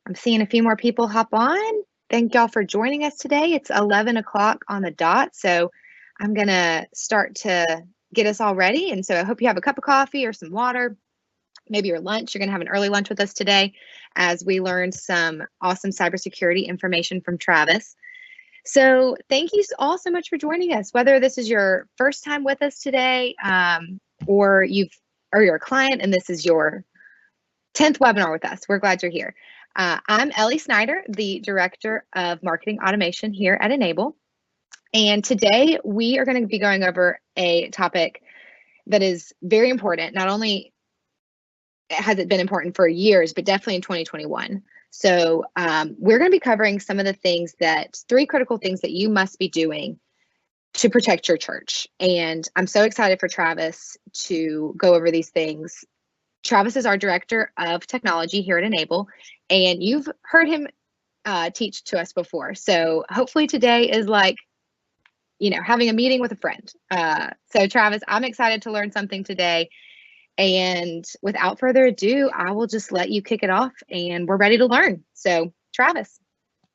I'm seeing a few more people hop on. Thank y'all for joining us today. It's 11 o'clock on the dot, so I'm going to start to get us all ready. And so I hope you have a cup of coffee or some water, maybe your lunch. You're going to have an early lunch with us today as we learn some awesome cybersecurity information from Travis. So thank you all so much for joining us, whether this is your first time with us today or you're a client and this is your 10th webinar with us. We're glad you're here. I'm Ellie Snyder, the Director of Marketing Automation here at Enable. And today we are going to be going over a topic that is very important. Not only has it been important for years, but definitely in 2021. So we're going to be covering some of the things three critical things that you must be doing to protect your church. And I'm so excited for Travis to go over these things. Travis is our Director of Technology here at Enable, and you've heard him teach to us before. So hopefully today is like, having a meeting with a friend. So Travis, I'm excited to learn something today. And without further ado, I will just let you kick it off and we're ready to learn. So Travis.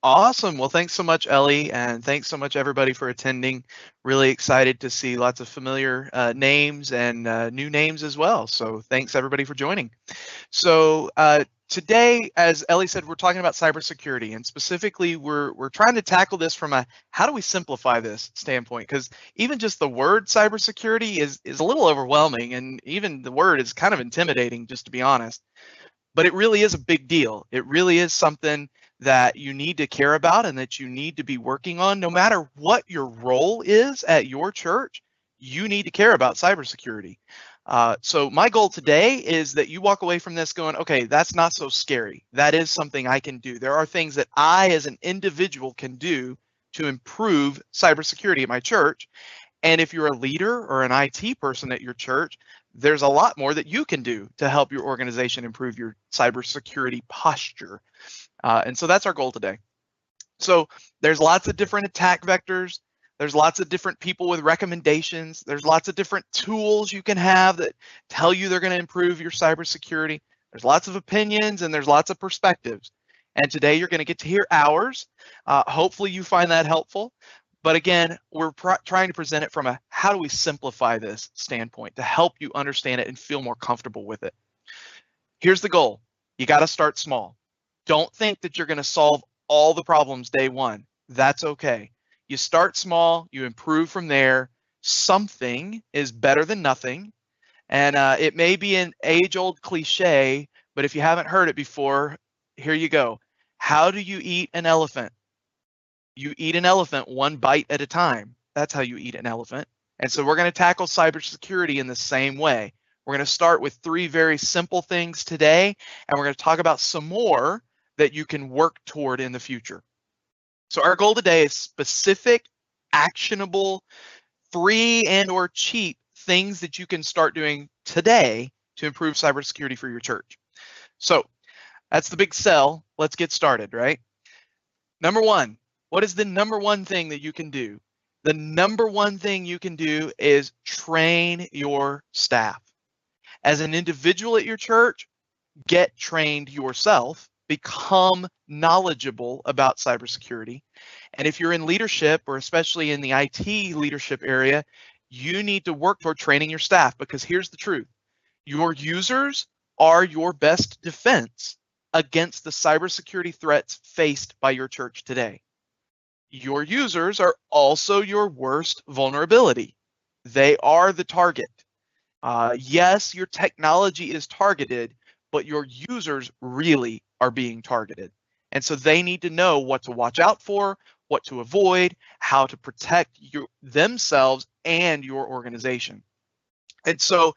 Awesome. Well, thanks so much, Ellie, and thanks so much, everybody, for attending. Really excited to see lots of familiar names and new names as well. So thanks, everybody, for joining. So today, as Ellie said, we're talking about cybersecurity, and specifically, we're trying to tackle this from a how do we simplify this standpoint, because even just the word cybersecurity is a little overwhelming, and even the word is kind of intimidating, just to be honest. But it really is a big deal. It really is something that you need to care about and that you need to be working on. No matter what your role is at your church, you need to care about cybersecurity. So my goal today is that you walk away from this going, okay, that's not so scary. That is something I can do. There are things that I as an individual can do to improve cybersecurity at my church. And if you're a leader or an IT person at your church, there's a lot more that you can do to help your organization improve your cybersecurity posture. And so that's our goal today. So there's lots of different attack vectors. There's lots of different people with recommendations. There's lots of different tools you can have that tell you they're going to improve your cybersecurity. There's lots of opinions and there's lots of perspectives. And today you're going to get to hear ours. Hopefully you find that helpful. But again, we're trying to present it from a how do we simplify this standpoint to help you understand it and feel more comfortable with it. Here's the goal. You got to start small. Don't think that you're going to solve all the problems day one. That's okay. You start small, you improve from there. Something is better than nothing. And it may be an age-old cliche, but if you haven't heard it before, here you go. How do you eat an elephant? You eat an elephant one bite at a time. That's how you eat an elephant. And so we're going to tackle cybersecurity in the same way. We're going to start with three very simple things today, and we're going to talk about some more that you can work toward in the future. So our goal today is specific, actionable, free and or cheap things that you can start doing today to improve cybersecurity for your church. So that's the big sell. Let's get started, right? Number one, what is the number one thing that you can do? The number one thing you can do is train your staff. As an individual at your church, get trained yourself. Become knowledgeable about cybersecurity. And if you're in leadership, or especially in the IT leadership area, you need to work toward training your staff, because here's the truth. Your users are your best defense against the cybersecurity threats faced by your church today. Your users are also your worst vulnerability. They are the target. Yes, your technology is targeted, but your users really are being targeted. And so they need to know what to watch out for, what to avoid, how to protect themselves and your organization. And so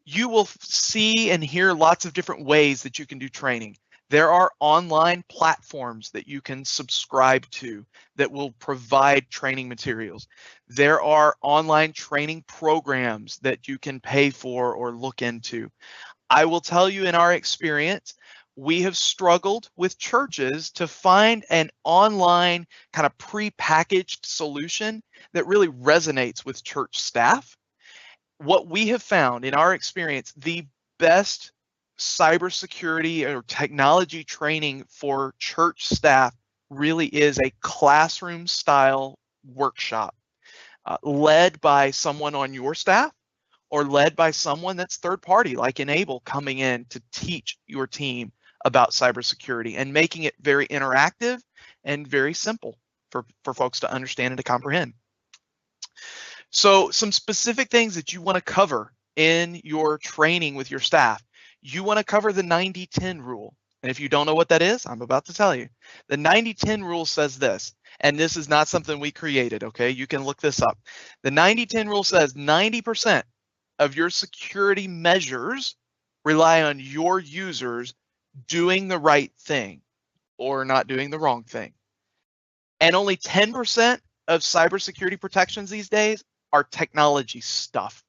you will see and hear lots of different ways that you can do training. There are online platforms that you can subscribe to that will provide training materials. There are online training programs that you can pay for or look into. I will tell you, in our experience, we have struggled with churches to find an online kind of pre-packaged solution that really resonates with church staff. What we have found in our experience, the best cybersecurity or technology training for church staff really is a classroom style workshop led by someone on your staff or led by someone that's third party like Enable coming in to teach your team about cybersecurity and making it very interactive and very simple for folks to understand and to comprehend. So some specific things that you want to cover in your training with your staff. You want to cover the 90-10 rule. And if you don't know what that is, I'm about to tell you. The 90-10 rule says this, and this is not something we created, okay? You can look this up. The 90-10 rule says 90% of your security measures rely on your users doing the right thing or not doing the wrong thing. And only 10% of cybersecurity protections these days are technology stuff,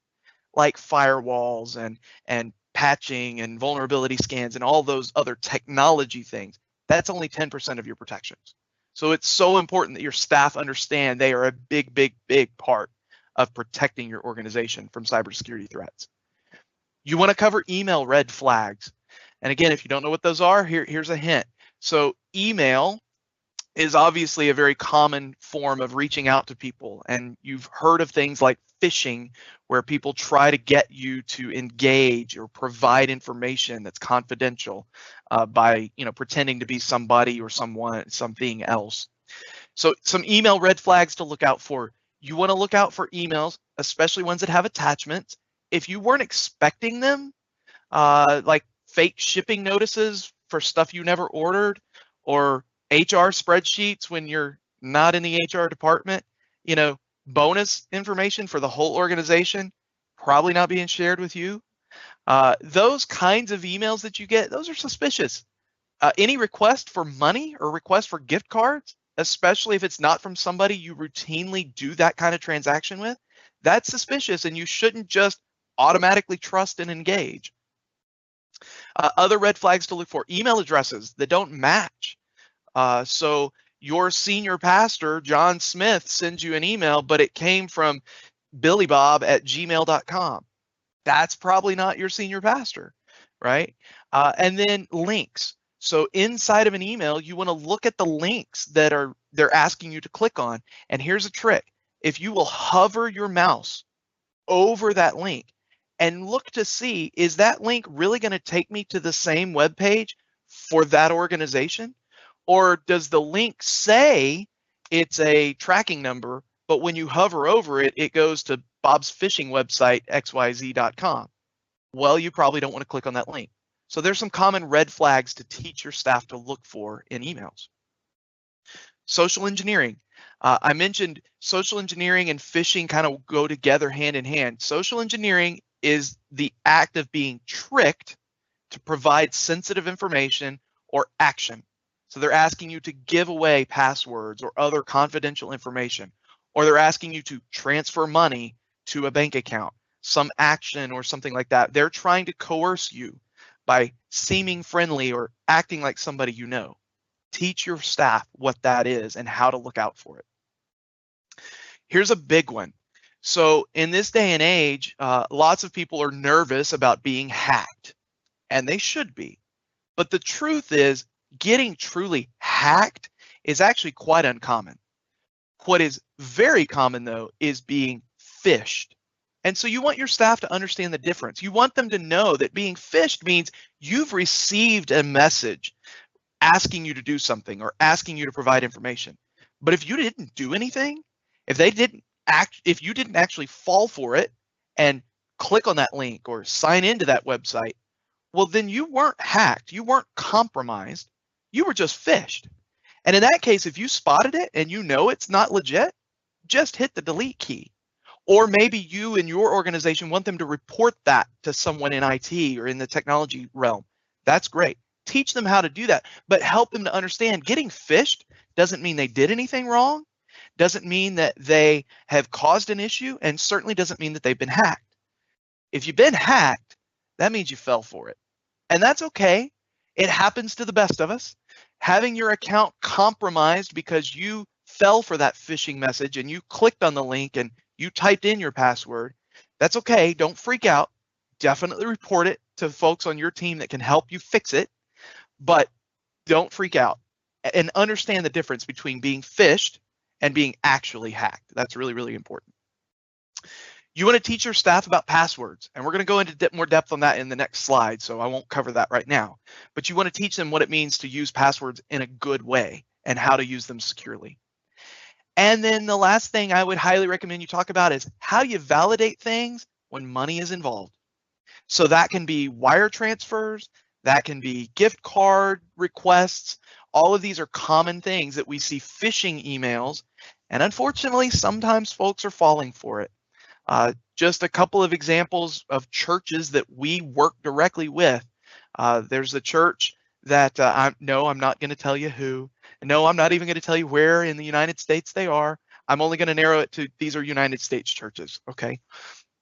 like firewalls and patching and vulnerability scans and all those other technology things. That's only 10% of your protections. So it's so important that your staff understand they are a big, big, big part of protecting your organization from cybersecurity threats. You want to cover email red flags. And again, if you don't know what those are, here's a hint. So email is obviously a very common form of reaching out to people. And you've heard of things like phishing, where people try to get you to engage or provide information that's confidential by pretending to be somebody or something else. So some email red flags to look out for. You want to look out for emails, especially ones that have attachments. If you weren't expecting them, like fake shipping notices for stuff you never ordered, or HR spreadsheets when you're not in the HR department, bonus information for the whole organization, probably not being shared with you. Those kinds of emails that you get, those are suspicious. Any request for money or request for gift cards, especially if it's not from somebody you routinely do that kind of transaction with, that's suspicious, and you shouldn't just automatically trust and engage. Other red flags to look for: email addresses that don't match. So your senior pastor, John Smith, sends you an email, but it came from billybob@gmail.com. That's probably not your senior pastor, right? And then links. So inside of an email, you want to look at the links that they're asking you to click on. And here's a trick. If you will hover your mouse over that link and look to see, is that link really going to take me to the same web page for that organization? Or does the link say it's a tracking number, but when you hover over it, it goes to Bob's phishing website, xyz.com? Well, you probably don't want to click on that link. So there's some common red flags to teach your staff to look for in emails. Social engineering. I mentioned social engineering and phishing kind of go together hand in hand. Social engineering is the act of being tricked to provide sensitive information or action. So they're asking you to give away passwords or other confidential information, or they're asking you to transfer money to a bank account, some action or something like that. They're trying to coerce you by seeming friendly or acting like somebody you know. Teach your staff what that is and how to look out for it. Here's a big one. So in this day and age, lots of people are nervous about being hacked, and they should be. But the truth is, getting truly hacked is actually quite uncommon. What is very common, though, is being phished. And so you want your staff to understand the difference. You want them to know that being phished means you've received a message asking you to do something or asking you to provide information. But if you didn't do anything, if you didn't actually fall for it and click on that link or sign into that website, well, then you weren't hacked. You weren't compromised. You were just phished. And in that case, if you spotted it and you know it's not legit, just hit the delete key. Or maybe you and your organization want them to report that to someone in IT or in the technology realm. That's great. Teach them how to do that, but help them to understand getting phished doesn't mean they did anything wrong, doesn't mean that they have caused an issue, and certainly doesn't mean that they've been hacked. If you've been hacked, that means you fell for it. And that's okay. It happens to the best of us. Having your account compromised because you fell for that phishing message and you clicked on the link and you typed in your password, that's okay. Don't freak out. definitely report it to folks on your team that can help you fix it, but don't freak out and understand the difference between being phished and being actually hacked. That's really, really important. You want to teach your staff about passwords, and we're going to go into more depth on that in the next slide, so I won't cover that right now. But you want to teach them what it means to use passwords in a good way and how to use them securely. And then the last thing I would highly recommend you talk about is how you validate things when money is involved. So that can be wire transfers, that can be gift card requests. All of these are common things that we see phishing emails, and unfortunately, sometimes folks are falling for it. Just a couple of examples of churches that we work directly with. There's a church that I'm not going to tell you who. No, I'm not even going to tell you where in the United States they are. I'm only going to narrow it to these are United States churches, okay?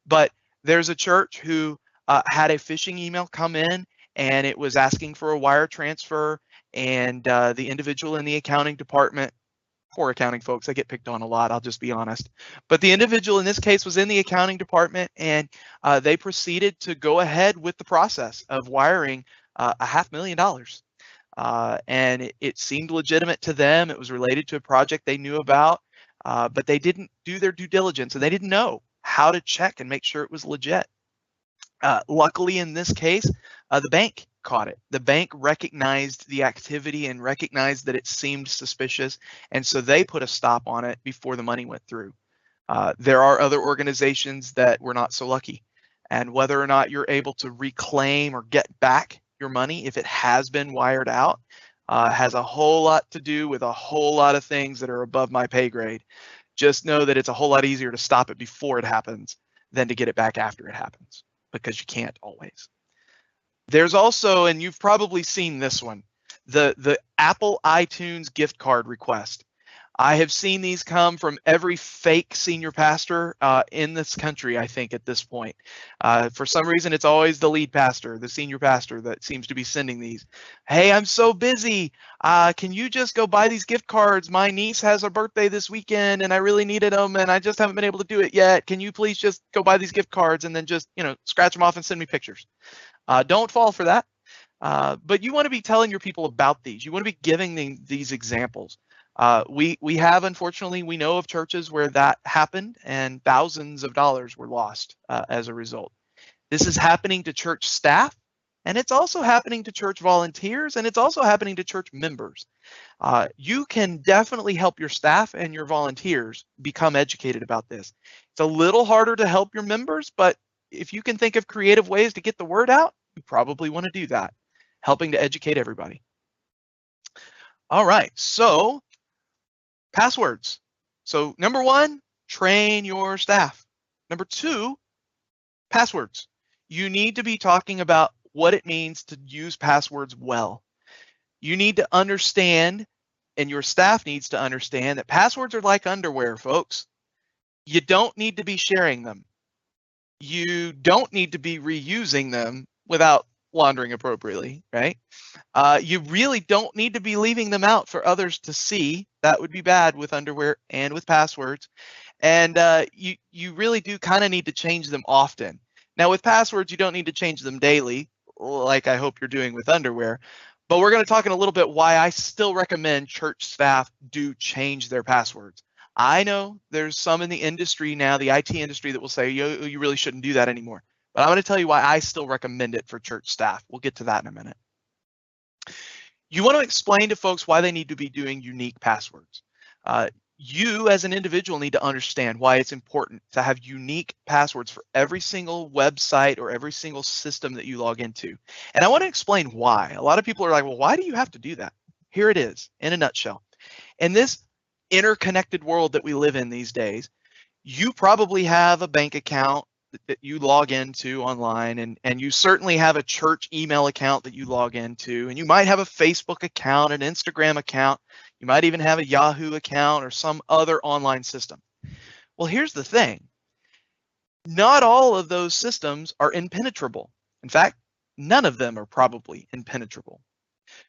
But there's a church who had a phishing email come in, and it was asking for a wire transfer, and the individual in the accounting department, poor accounting folks, I get picked on a lot, I'll just be honest. But the individual in this case was in the accounting department, and they proceeded to go ahead with the process of wiring $500,000. And it seemed legitimate to them. It was related to a project they knew about, but they didn't do their due diligence, and they didn't know how to check and make sure it was legit. Luckily, in this case, the bank caught it. The bank recognized the activity and recognized that it seemed suspicious, and so they put a stop on it before the money went through. There are other organizations that were not so lucky, and whether or not you're able to reclaim or get back your money if it has been wired out has a whole lot to do with a whole lot of things that are above my pay grade. Just know that it's a whole lot easier to stop it before it happens than to get it back after it happens, because you can't always. There's also, and you've probably seen this one, the Apple iTunes gift card request. I have seen these come from every fake senior pastor in this country, I think, at this point. For some reason, it's always the lead pastor, the senior pastor, that seems to be sending these. Hey, I'm so busy. Can you just go buy these gift cards? My niece has a birthday this weekend, and I really needed them, and I just haven't been able to do it yet. Can you please just go buy these gift cards and then just, scratch them off and send me pictures? Don't fall for that. But you want to be telling your people about these. You want to be giving these examples. We have, unfortunately, we know of churches where that happened and thousands of dollars were lost as a result. This is happening to church staff, and it's also happening to church volunteers, and it's also happening to church members. You can definitely help your staff and your volunteers become educated about this. It's a little harder to help your members, but if you can think of creative ways to get the word out, you probably want to do that, helping to educate everybody. All right, so passwords. So number one, train your staff. Number two, passwords. You need to be talking about what it means to use passwords well. You need to understand, and your staff needs to understand, that passwords are like underwear, folks. You don't need to be sharing them. You don't need to be reusing them without laundering appropriately, right? You really don't need to be leaving them out for others to see. That would be bad with underwear and with passwords. And you really do kind of need to change them often. Now, with passwords, you don't need to change them daily, like I hope you're doing with underwear. But we're going to talk in a little bit why I still recommend church staff do change their passwords. I know there's some in the industry now, the IT industry, that will say, you really shouldn't do that anymore. But I'm going to tell you why I still recommend it for church staff. We'll get to that in a minute. You want to explain to folks why they need to be doing unique passwords. You as an individual need to understand why it's important to have unique passwords for every single website or every single system that you log into. And I want to explain why. A lot of people are like, well, why do you have to do that? Here it is in a nutshell. In this interconnected world that we live in these days, you probably have a bank account that you log into online, and you certainly have a church email account that you log into, and you might have a Facebook account, an Instagram account, you might even have a Yahoo account or some other online system. Well, here's the thing. Not all of those systems are impenetrable. In fact, none of them are probably impenetrable.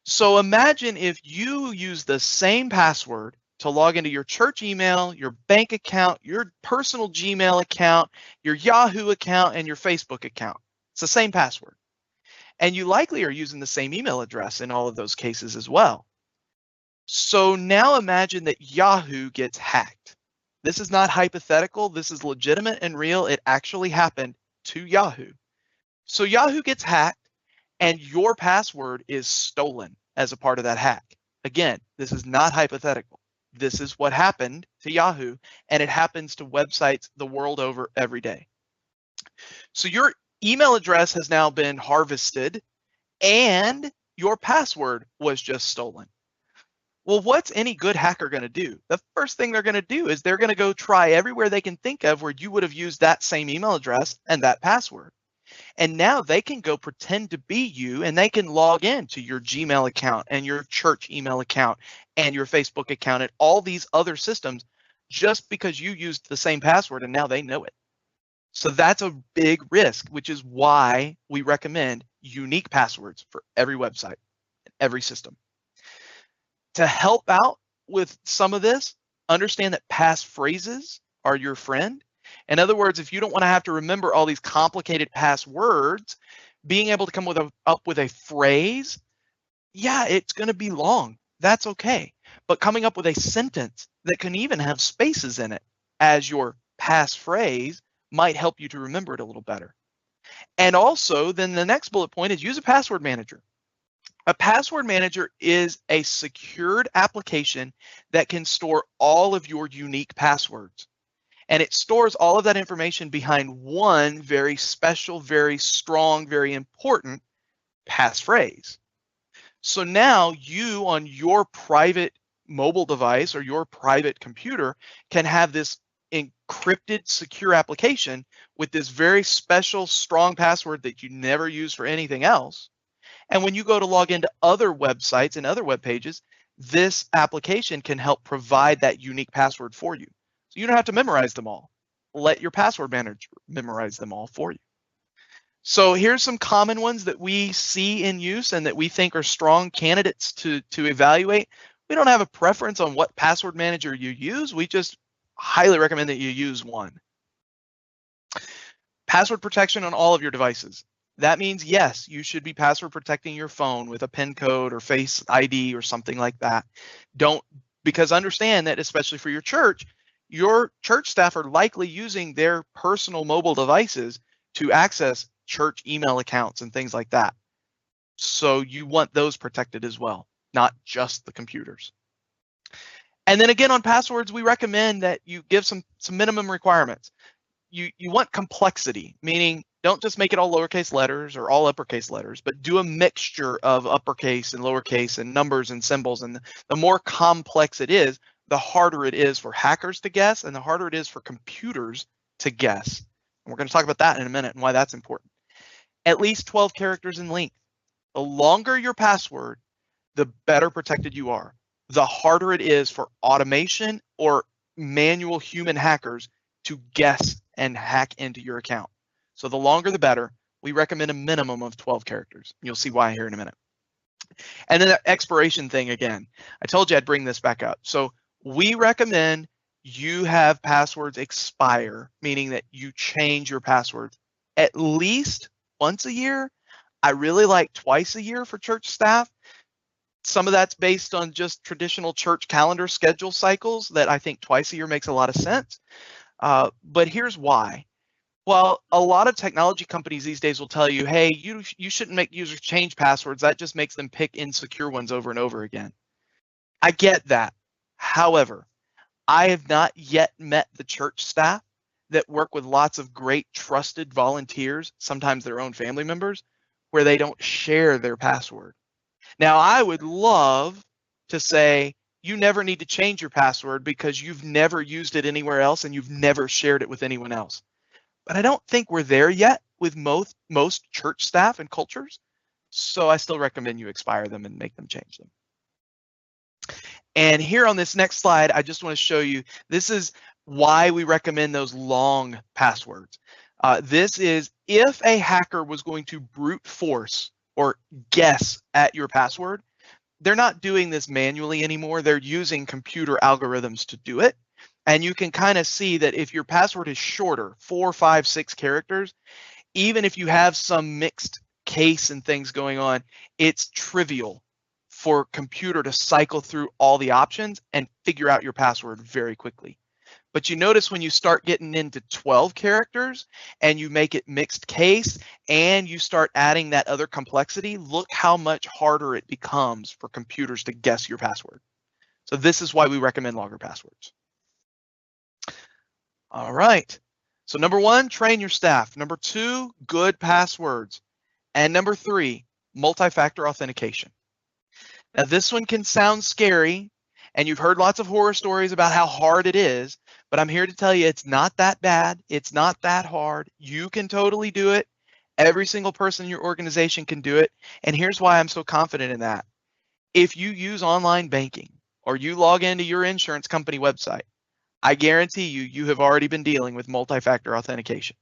So imagine if you use the same password to log into your church email, your bank account, your personal Gmail account, your Yahoo account, and your Facebook account. It's the same password. And you likely are using the same email address in all of those cases as well. So now imagine that Yahoo gets hacked. This is not hypothetical. This is legitimate and real. It actually happened to Yahoo. So Yahoo gets hacked and your password is stolen as a part of that hack. Again, this is not hypothetical. This is what happened to Yahoo, and it happens to websites the world over every day. So your email address has now been harvested and your password was just stolen. Well, what's any good hacker going to do? The first thing they're going to do is they're going to go try everywhere they can think of where you would have used that same email address and that password. And now they can go pretend to be you and they can log in to your Gmail account and your church email account and your Facebook account and all these other systems just because you used the same password and now they know it. So that's a big risk, which is why we recommend unique passwords for every website, every system. To help out with some of this, understand that passphrases are your friend. In other words, if you don't want to have to remember all these complicated passwords, being able to come up with a phrase, yeah, it's going to be long. That's okay. But coming up with a sentence that can even have spaces in it as your passphrase might help you to remember it a little better. And also, then the next bullet point is use a password manager. A password manager is a secured application that can store all of your unique passwords. And it stores all of that information behind one very special, very strong, very important passphrase. So now you on your private mobile device or your private computer can have this encrypted secure application with this very special strong password that you never use for anything else. And when you go to log into other websites and other web pages, this application can help provide that unique password for you. So you don't have to memorize them all. Let your password manager memorize them all for you. So here's some common ones that we see in use and that we think are strong candidates to evaluate. We don't have a preference on what password manager you use. We just highly recommend that you use one. Password protection on all of your devices. That means, yes, you should be password protecting your phone with a PIN code or Face ID or something like that. Because understand that, especially for your church staff are likely using their personal mobile devices to access church email accounts and things like that. So you want those protected as well, not just the computers. And then again, on passwords, we recommend that you give some minimum requirements. You want complexity, meaning don't just make it all lowercase letters or all uppercase letters, but do a mixture of uppercase and lowercase and numbers and symbols. And the more complex it is, the harder it is for hackers to guess and the harder it is for computers to guess. And we're going to talk about that in a minute and why that's important. At least 12 characters in length. The longer your password, the better protected you are. The harder it is for automation or manual human hackers to guess and hack into your account. So the longer the better. We recommend a minimum of 12 characters. You'll see why here in a minute. And then the expiration thing again. I told you I'd bring this back up. So we recommend you have passwords expire, meaning that you change your password at least once a year. I really like twice a year for church staff. Some of that's based on just traditional church calendar schedule cycles that I think twice a year makes a lot of sense. But here's why. Well, a lot of technology companies these days will tell you, hey, you shouldn't make users change passwords. That just makes them pick insecure ones over and over again. I get that. However, I have not yet met the church staff that work with lots of great trusted volunteers, sometimes their own family members, where they don't share their password. Now, I would love to say you never need to change your password because you've never used it anywhere else and you've never shared it with anyone else. But I don't think we're there yet with most church staff and cultures. So I still recommend you expire them and make them change them. And here on this next slide, I just want to show you, this is why we recommend those long passwords. This is if a hacker was going to brute force or guess at your password, they're not doing this manually anymore. They're using computer algorithms to do it. And you can kind of see that if your password is shorter, 4, 5, 6 characters, even if you have some mixed case and things going on, it's trivial for a computer to cycle through all the options and figure out your password very quickly. But you notice when you start getting into 12 characters and you make it mixed case and you start adding that other complexity, look how much harder it becomes for computers to guess your password. So this is why we recommend longer passwords. All right. So number 1, train your staff. Number 2, good passwords. And number 3, multi-factor authentication. Now this one can sound scary, and you've heard lots of horror stories about how hard it is, but I'm here to tell you it's not that bad. It's not that hard. You can totally do it. Every single person in your organization can do it. And here's why I'm so confident in that. If you use online banking or you log into your insurance company website, I guarantee you have already been dealing with multi-factor authentication.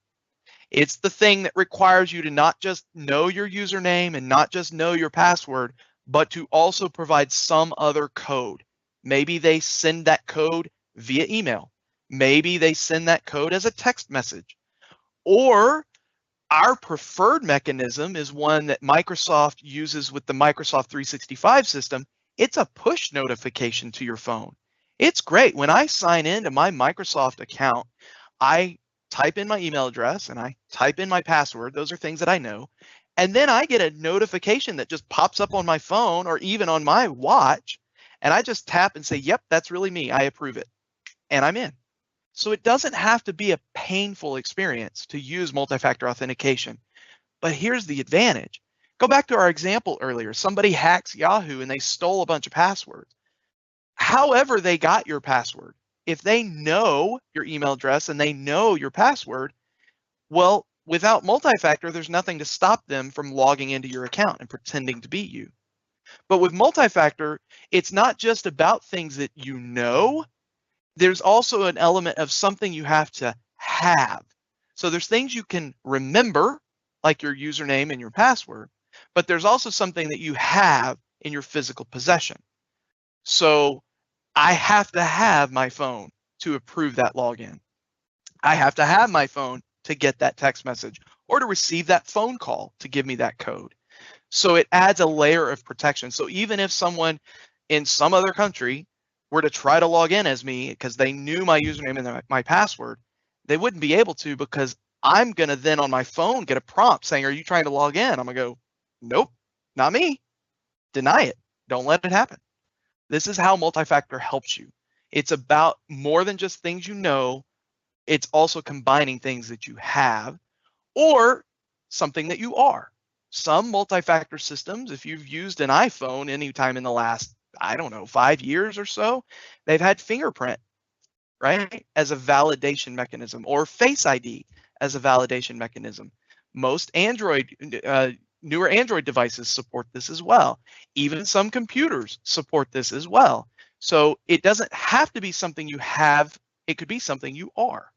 It's the thing that requires you to not just know your username and not just know your password, but to also provide some other code. Maybe they send that code via email. Maybe they send that code as a text message. Or our preferred mechanism is one that Microsoft uses with the Microsoft 365 system. It's a push notification to your phone. It's great. When I sign into my Microsoft account, I type in my email address and I type in my password. Those are things that I know. And then I get a notification that just pops up on my phone or even on my watch. And I just tap and say, yep, that's really me. I approve it. And I'm in. So it doesn't have to be a painful experience to use multi-factor authentication. But here's the advantage. Go back to our example earlier. Somebody hacks Yahoo and they stole a bunch of passwords. However they got your password, if they know your email address and they know your password, well, without multi-factor, there's nothing to stop them from logging into your account and pretending to be you. But with multi-factor, it's not just about things that you know. There's also an element of something you have to have. So there's things you can remember, like your username and your password, but there's also something that you have in your physical possession. So I have to have my phone to approve that login. I have to have my phone to get that text message or to receive that phone call to give me that code. So it adds a layer of protection. So even if someone in some other country were to try to log in as me because they knew my username and my password, they wouldn't be able to because I'm going to then on my phone get a prompt saying, are you trying to log in? I'm going to go, nope, not me. Deny it. Don't let it happen. This is how multi-factor helps you. It's about more than just things you know. It's also combining things that you have or something that you are. Some multi-factor systems, if you've used an iPhone anytime in the last, I don't know, 5 years or so, they've had fingerprint, right, as a validation mechanism, or Face ID as a validation mechanism. Most newer Android devices support this as well. Even some computers support this as well. So it doesn't have to be something you have. It could be something you are.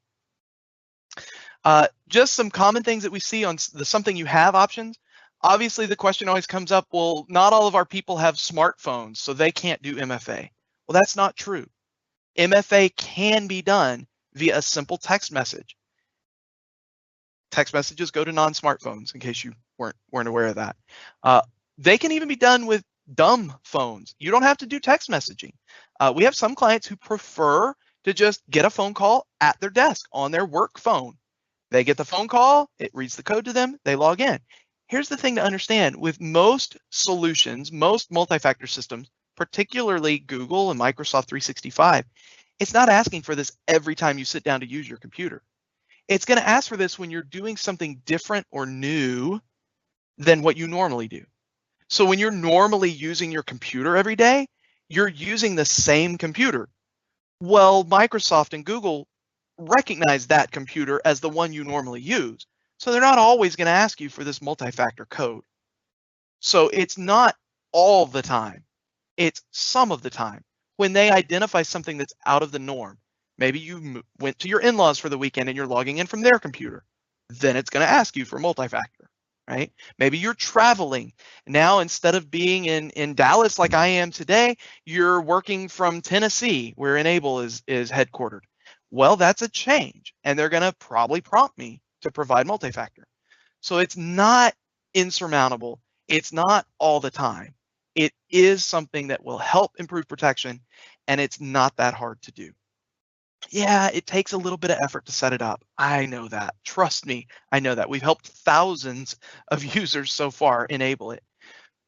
Just some common things that we see on the something you have options. Obviously, the question always comes up, well, not all of our people have smartphones, so they can't do MFA. Well, that's not true. MFA can be done via a simple text message. Text messages go to non-smartphones, in case you weren't aware of that. They can even be done with dumb phones. You don't have to do text messaging. We have some clients who prefer to just get a phone call at their desk on their work phone. They get the phone call, it reads the code to them, they log in. Here's the thing to understand. With most solutions, most multi-factor systems, particularly Google and Microsoft 365, it's not asking for this every time you sit down to use your computer. It's going to ask for this when you're doing something different or new than what you normally do. So when you're normally using your computer every day, you're using the same computer. Well, Microsoft and Google recognize that computer as the one you normally use. So they're not always going to ask you for this multi-factor code. So it's not all the time. It's some of the time. When they identify something that's out of the norm, maybe you went to your in-laws for the weekend and you're logging in from their computer, then it's going to ask you for multi-factor, right? Maybe you're traveling. Now, instead of being in Dallas like I am today, you're working from Tennessee, where Enable is headquartered. Well, that's a change, and they're going to probably prompt me to provide multi-factor. So it's not insurmountable. It's not all the time. It is something that will help improve protection, and it's not that hard to do. Yeah, it takes a little bit of effort to set it up. I know that. Trust me, I know that. We've helped thousands of users so far enable it.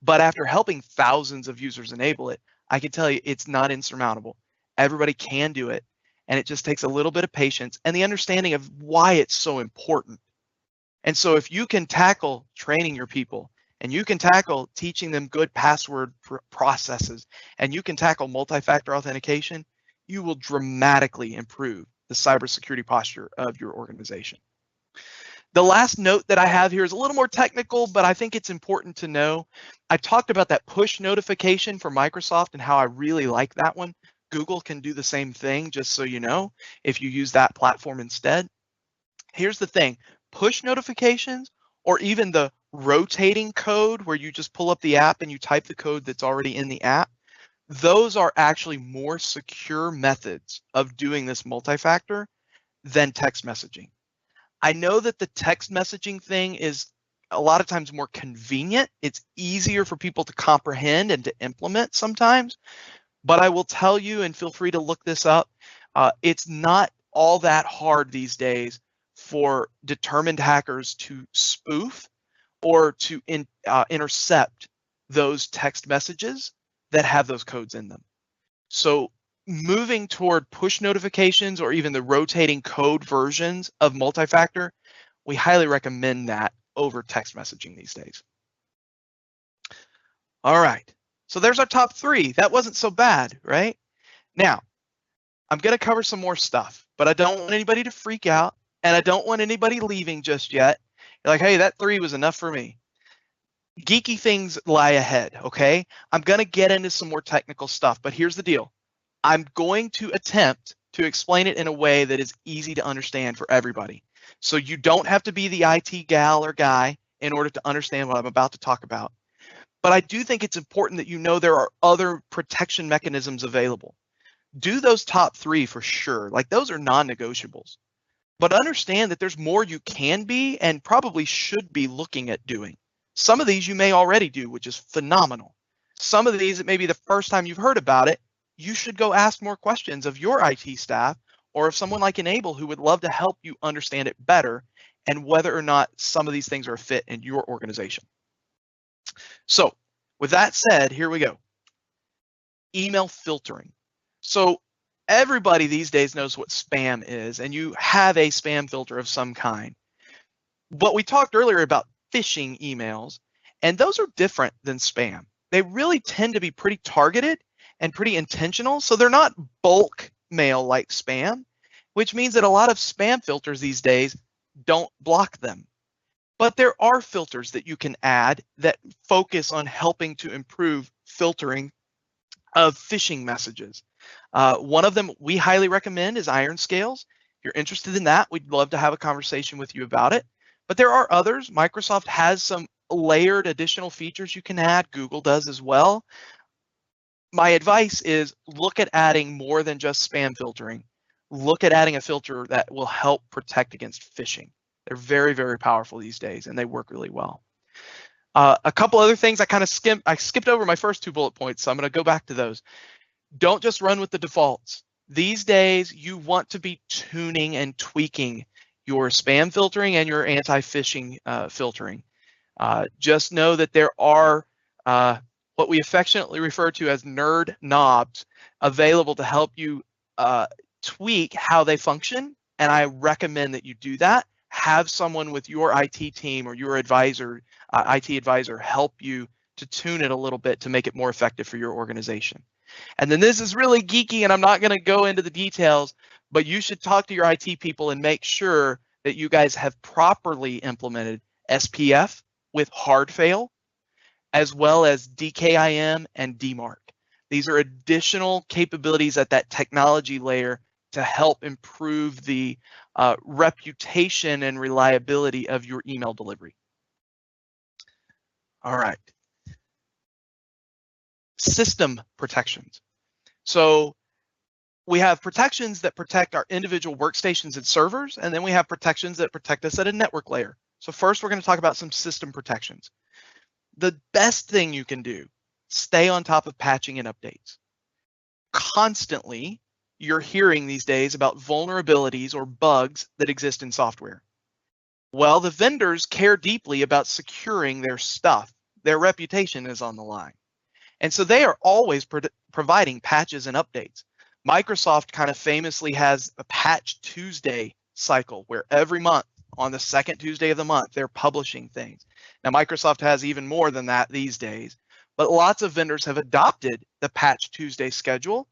But after helping thousands of users enable it, I can tell you it's not insurmountable. Everybody can do it, and it just takes a little bit of patience and the understanding of why it's so important. And so if you can tackle training your people, and you can tackle teaching them good password processes, and you can tackle multi-factor authentication, you will dramatically improve the cybersecurity posture of your organization. The last note that I have here is a little more technical, but I think it's important to know. I talked about that push notification for Microsoft and how I really like that one. Google can do the same thing, just so you know, if you use that platform instead. Here's the thing, push notifications, or even the rotating code where you just pull up the app and you type the code that's already in the app, those are actually more secure methods of doing this multi-factor than text messaging. I know that the text messaging thing is a lot of times more convenient. It's easier for people to comprehend and to implement sometimes, but I will tell you, and feel free to look this up, it's not all that hard these days for determined hackers to spoof or to intercept those text messages that have those codes in them. So moving toward push notifications or even the rotating code versions of multi-factor, we highly recommend that over text messaging these days. All right, so there's our top 3. That wasn't so bad, right? Now, I'm going to cover some more stuff, but I don't want anybody to freak out, and I don't want anybody leaving just yet. You're like, hey, that 3 was enough for me. Geeky things lie ahead, okay? I'm going to get into some more technical stuff, but here's the deal. I'm going to attempt to explain it in a way that is easy to understand for everybody. So you don't have to be the IT gal or guy in order to understand what I'm about to talk about. But I do think it's important that you know there are other protection mechanisms available. Do those top 3 for sure. Like, those are non-negotiables. But understand that there's more you can be and probably should be looking at doing. Some of these you may already do, which is phenomenal. Some of these, it may be the first time you've heard about it. You should go ask more questions of your IT staff or of someone like Enable who would love to help you understand it better and whether or not some of these things are a fit in your organization. So with that said, here we go. Email filtering. So everybody these days knows what spam is, and you have a spam filter of some kind. But we talked earlier about phishing emails, and those are different than spam. They really tend to be pretty targeted and pretty intentional. So they're not bulk mail like spam, which means that a lot of spam filters these days don't block them. But there are filters that you can add that focus on helping to improve filtering of phishing messages. One of them we highly recommend is Iron Scales. If you're interested in that, we'd love to have a conversation with you about it. But there are others. Microsoft has some layered additional features you can add. Google does as well. My advice is look at adding more than just spam filtering. Look at adding a filter that will help protect against phishing. They're very, very powerful these days, and they work really well. A couple other things I skipped over my first 2 bullet points, so I'm going to go back to those. Don't just run with the defaults. These days, you want to be tuning and tweaking your spam filtering and your anti-phishing filtering. Just know that there are what we affectionately refer to as nerd knobs available to help you tweak how they function, and I recommend that you do that. Have someone with your IT team or your advisor, IT advisor, help you to tune it a little bit to make it more effective for your organization. And then this is really geeky, and I'm not going to go into the details, but you should talk to your IT people and make sure that you guys have properly implemented SPF with hard fail, as well as DKIM and DMARC. These are additional capabilities at that technology layer to help improve the reputation and reliability of your email delivery. All right. System protections. So we have protections that protect our individual workstations and servers, and then we have protections that protect us at a network layer. So first, we're going to talk about some system protections. The best thing you can do, stay on top of patching and updates. Constantly, you're hearing these days about vulnerabilities or bugs that exist in software. Well, the vendors care deeply about securing their stuff. Their reputation is on the line. And so they are always providing patches and updates. Microsoft kind of famously has a Patch Tuesday cycle where every month on the second Tuesday of the month, they're publishing things. Now, Microsoft has even more than that these days, but lots of vendors have adopted the Patch Tuesday schedule,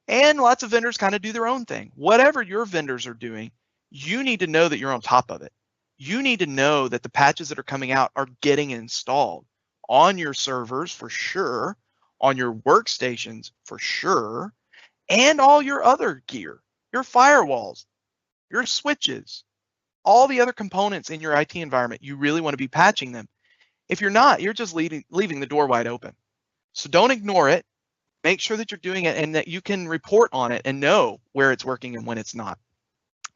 and lots of vendors kind of do their own thing. Whatever your vendors are doing, you need to know that you're on top of it. You need to know that the patches that are coming out are getting installed on your servers for sure, on your workstations for sure, and all your other gear, your firewalls, your switches, all the other components in your IT environment. You really want to be patching them. If you're not, you're just leaving the door wide open. So don't ignore it. Make sure that you're doing it and that you can report on it and know where it's working and when it's not.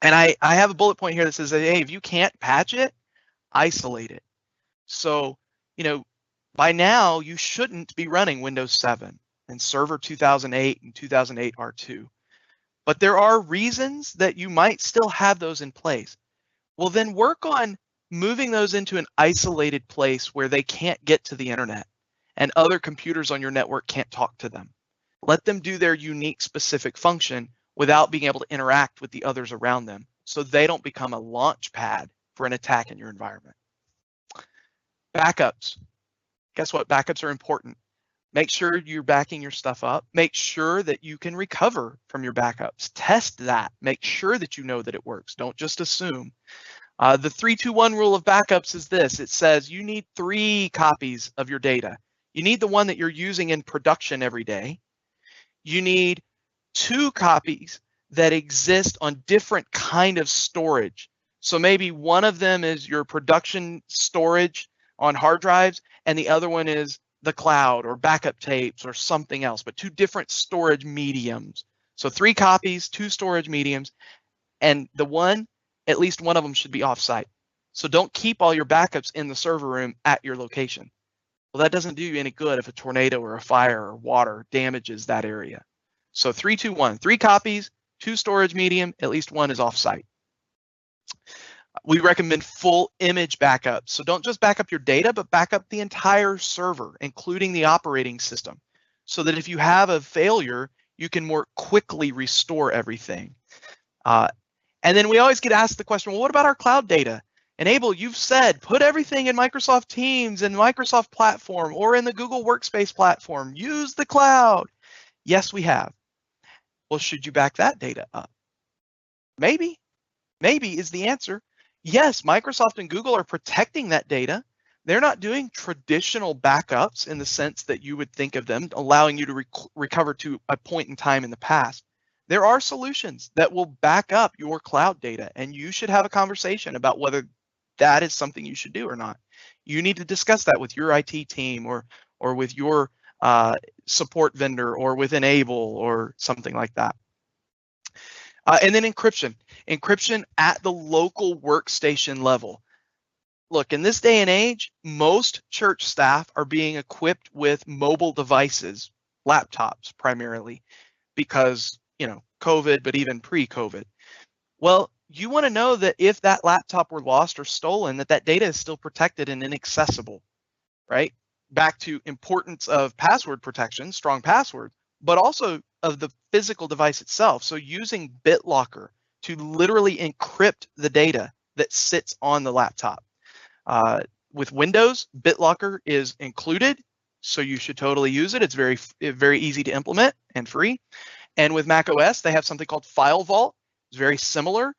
And I have a bullet point here that says, hey, if you can't patch it, isolate it. So, by now you shouldn't be running Windows 7 and Server 2008 and 2008 R2. But there are reasons that you might still have those in place. Well, then work on moving those into an isolated place where they can't get to the internet and other computers on your network can't talk to them. Let them do their unique specific function without being able to interact with the others around them, so they don't become a launch pad for an attack in your environment. Backups. Guess what? Backups are important. Make sure you're backing your stuff up. Make sure that you can recover from your backups. Test that. Make sure that you know that it works. Don't just assume. The 3-2-1 rule of backups is this. It says you need 3 copies of your data. You need the one that you're using in production every day. You need 2 copies that exist on different kind of storage. So maybe one of them is your production storage on hard drives, and the other one is the cloud or backup tapes or something else, but 2 different storage mediums. So 3 copies, 2 storage mediums, and at least one of them should be offsite. So don't keep all your backups in the server room at your location. Well, that doesn't do you any good if a tornado or a fire or water damages that area. So 3-2-1, 3 copies, 2 storage medium, at least one is offsite. We recommend full image backups. So don't just back up your data, but back up the entire server, including the operating system, so that if you have a failure, you can more quickly restore everything. And then we always get asked the question, well, what about our cloud data? And Abel, you've said, put everything in Microsoft Teams and Microsoft Platform or in the Google Workspace platform. Use the cloud. Yes, we have. Well, should you back that data up? Maybe is the answer. Yes, Microsoft and Google are protecting that data. They're not doing traditional backups in the sense that you would think of them, allowing you to recover to a point in time in the past. There are solutions that will back up your cloud data, and you should have a conversation about whether that is something you should do or not. You need to discuss that with your IT team or with your support vendor or with Enable or something like that. And then encryption at the local workstation level. Look, in this day and age, most church staff are being equipped with mobile devices, laptops primarily, because COVID, but even pre-COVID. Well, you want to know that if that laptop were lost or stolen, that data is still protected and inaccessible, right? Back to importance of password protection, strong passwords, but also of the physical device itself. So using BitLocker to literally encrypt the data that sits on the laptop. With Windows, BitLocker is included, so you should totally use it. It's very easy to implement and free. And with Mac OS, they have something called File Vault. It's very similar.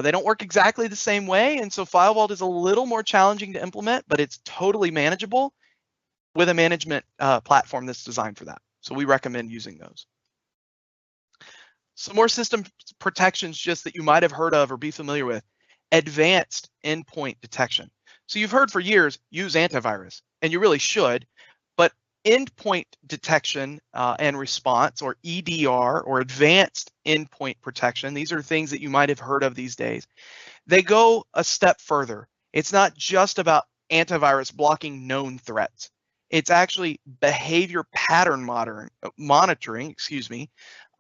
They don't work exactly the same way, and so File Vault is a little more challenging to implement, but it's totally manageable with a management platform that's designed for that. So we recommend using those. Some more system protections just that you might have heard of or be familiar with. Advanced endpoint detection. So you've heard for years, use antivirus, and you really should, but endpoint detection and response, or EDR, or advanced endpoint protection, these are things that you might have heard of these days. They go a step further. It's not just about antivirus blocking known threats. It's actually behavior pattern monitoring,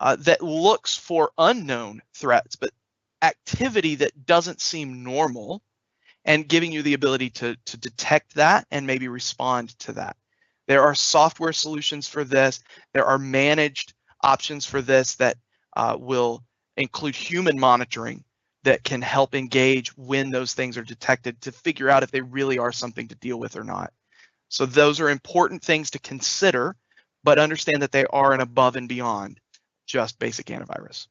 that looks for unknown threats, but activity that doesn't seem normal, and giving you the ability to detect that and maybe respond to that. There are software solutions for this. There are managed options for this that will include human monitoring that can help engage when those things are detected to figure out if they really are something to deal with or not. So those are important things to consider, but understand that they are an above and beyond just basic antivirus.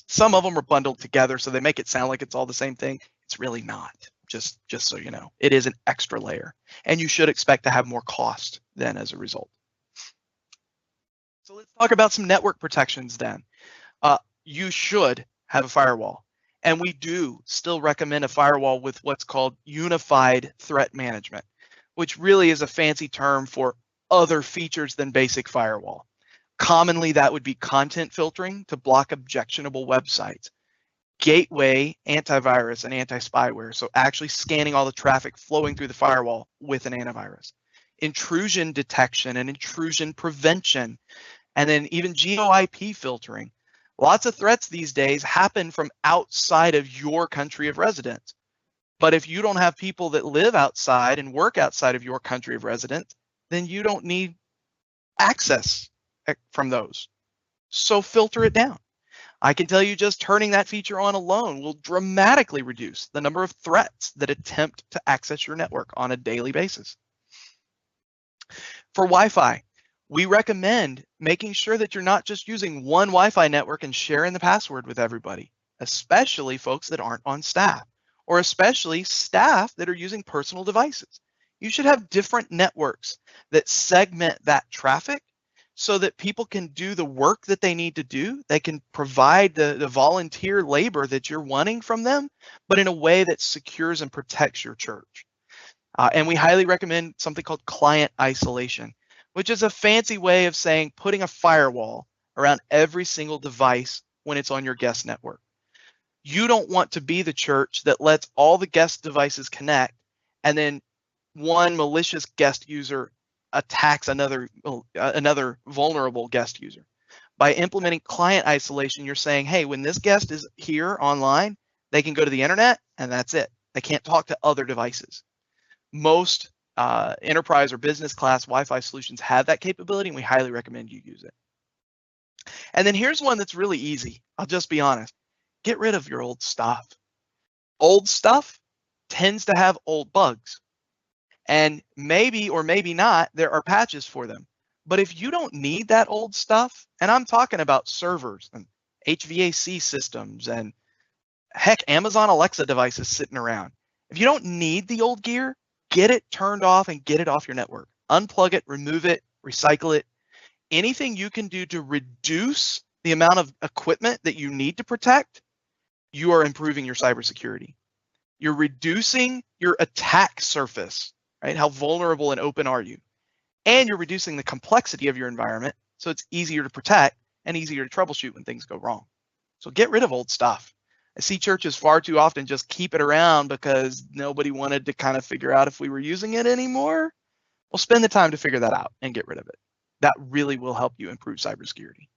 Some of them are bundled together, so they make it sound like it's all the same thing. It's really not, just so you know. It is an extra layer, and you should expect to have more cost then as a result. So let's talk about some network protections then. You should have a firewall, and we do still recommend a firewall with what's called unified threat management, which really is a fancy term for other features than basic firewall. Commonly, that would be content filtering to block objectionable websites, gateway antivirus and anti-spyware, so actually scanning all the traffic flowing through the firewall with an antivirus, intrusion detection and intrusion prevention, and then even geo-IP filtering. Lots of threats these days happen from outside of your country of residence. But if you don't have people that live outside and work outside of your country of residence, then you don't need access from those. So filter it down. I can tell you just turning that feature on alone will dramatically reduce the number of threats that attempt to access your network on a daily basis. For Wi-Fi, we recommend making sure that you're not just using one Wi-Fi network and sharing the password with everybody, especially folks that aren't on staff, or especially staff that are using personal devices. You should have different networks that segment that traffic so that people can do the work that they need to do. They can provide the volunteer labor that you're wanting from them, but in a way that secures and protects your church. And we highly recommend something called client isolation, which is a fancy way of saying putting a firewall around every single device when it's on your guest network. You don't want to be the church that lets all the guest devices connect and then one malicious guest user attacks another vulnerable guest user. By implementing client isolation, you're saying, hey, when this guest is here online, they can go to the internet and that's it. They can't talk to other devices. Most enterprise or business class Wi-Fi solutions have that capability, and we highly recommend you use it. And then here's one that's really easy. I'll just be honest. Get rid of your old stuff. Old stuff tends to have old bugs. And maybe or maybe not, there are patches for them. But if you don't need that old stuff, and I'm talking about servers and HVAC systems and heck, Amazon Alexa devices sitting around. If you don't need the old gear, get it turned off and get it off your network. Unplug it, remove it, recycle it. Anything you can do to reduce the amount of equipment that you need to protect, you are improving your cybersecurity. You're reducing your attack surface, right? How vulnerable and open are you? And you're reducing the complexity of your environment, so it's easier to protect and easier to troubleshoot when things go wrong. So get rid of old stuff. I see churches far too often just keep it around because nobody wanted to kind of figure out if we were using it anymore. Well, spend the time to figure that out and get rid of it. That really will help you improve cybersecurity.